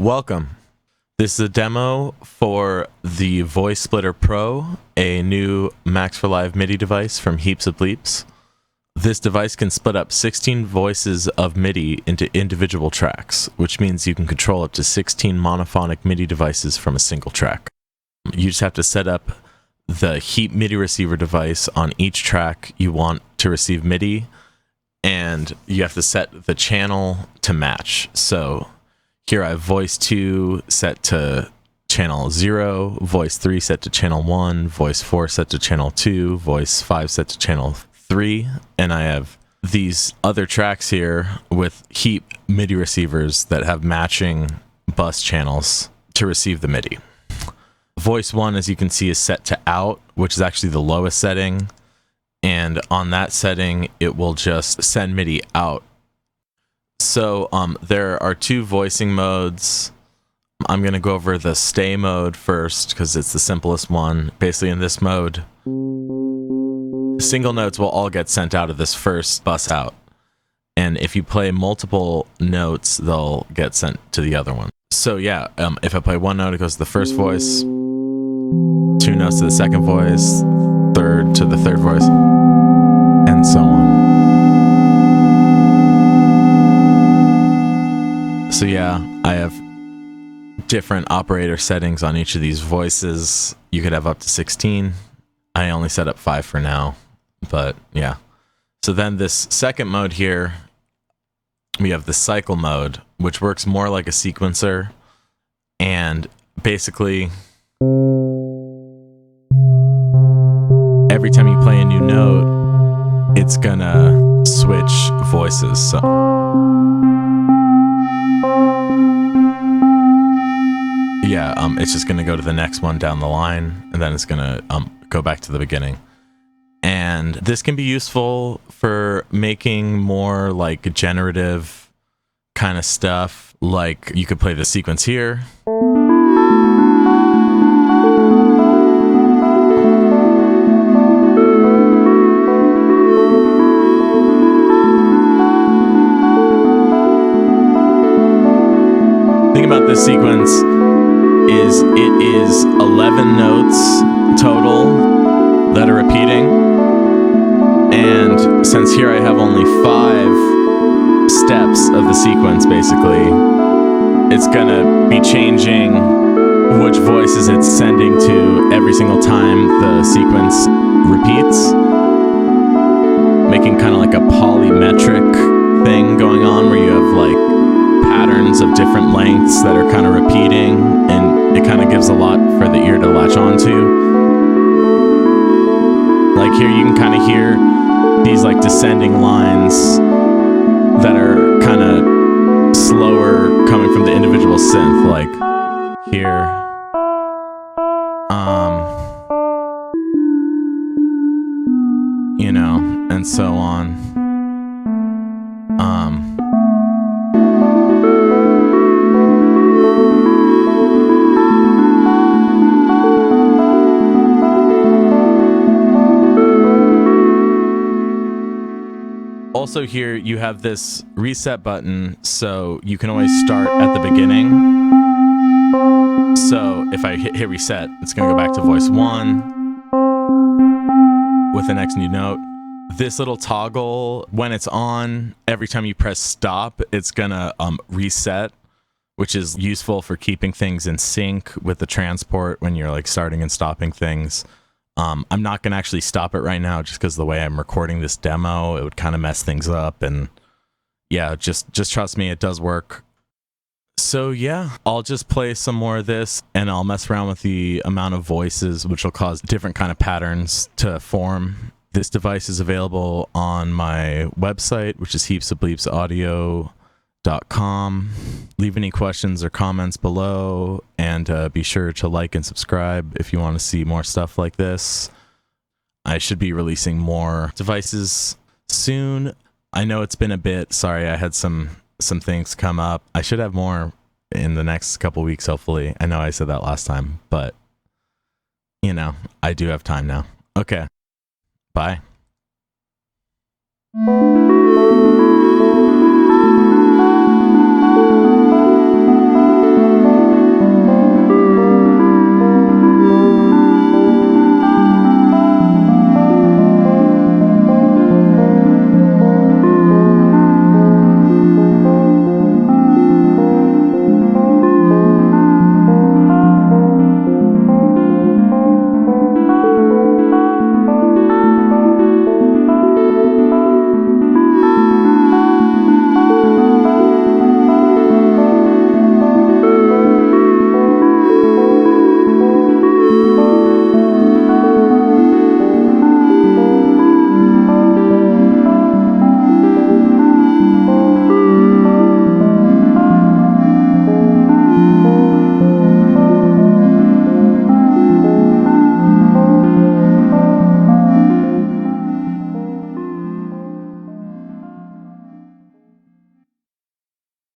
Welcome. This is a demo for the Voice Splitter Pro, a new Max for Live MIDI device from Heaps of Bleeps. This device can split up 16 voices of MIDI into individual tracks, which means you can control up to 16 monophonic MIDI devices from a single track. You just have to set up the Heap MIDI receiver device on each track you want to receive MIDI, and you have to set the channel to match. So here I have voice 2 set to channel 0, voice 3 set to channel 1, voice 4 set to channel 2, voice 5 set to channel 3, and I have these other tracks here with Heap MIDI receivers that have matching bus channels to receive the MIDI. Voice 1, as you can see, is set to out, which is actually the lowest setting, and on that setting it will just send MIDI out. So there are two voicing modes. I'm going to go over the stay mode first because it's the simplest one. Basically in this mode, single notes will all get sent out of this first bus out. And if you play multiple notes, they'll get sent to the other one. So yeah, if I play one note, it goes to the first voice, two notes to the second voice, third to the third voice, and so on. So yeah, I have different operator settings on each of these voices. You could have up to 16. I only set up 5 for now, but yeah. So then this second mode here, we have the cycle mode, which works more like a sequencer. And basically, every time you play a new note, it's gonna switch voices. So yeah, it's just going to go to the next one down the line, and then it's going to go back to the beginning. And this can be useful for making more like generative kind of stuff. Like you could play the sequence here. Think about this sequence. It is 11 notes total that are repeating, and since here I have only 5 steps of the sequence, basically it's gonna be changing which voices it's sending to every single time the sequence repeats, making kind of like a polymetric thing going on where you have like patterns of different lengths that are kind of repeating, and it kind of gives a lot for the ear to latch onto. Like here you can kind of hear these like descending lines that are kind of slower coming from the individual synth, like here. You know, and so on. Also here you have this reset button, so you can always start at the beginning. So if I hit reset, it's going to go back to voice 1 with the next new note. This little toggle, when it's on, every time you press stop, it's going to reset, which is useful for keeping things in sync with the transport when you're like starting and stopping things. I'm not going to actually stop it right now just because the way I'm recording this demo, it would kind of mess things up. And yeah, just trust me, it does work. So yeah, I'll just play some more of this and I'll mess around with the amount of voices, which will cause different kind of patterns to form. This device is available on my website, which is heapsofbleepsaudio.com. Leave any questions or comments below, and be sure to like and subscribe if you want to see more stuff like this. I should be releasing more devices soon. I know it's been a bit. Sorry, I had some things come up. I should have more in the next couple weeks, hopefully. I know I said that last time, but you know, I do have time now. Okay. Bye.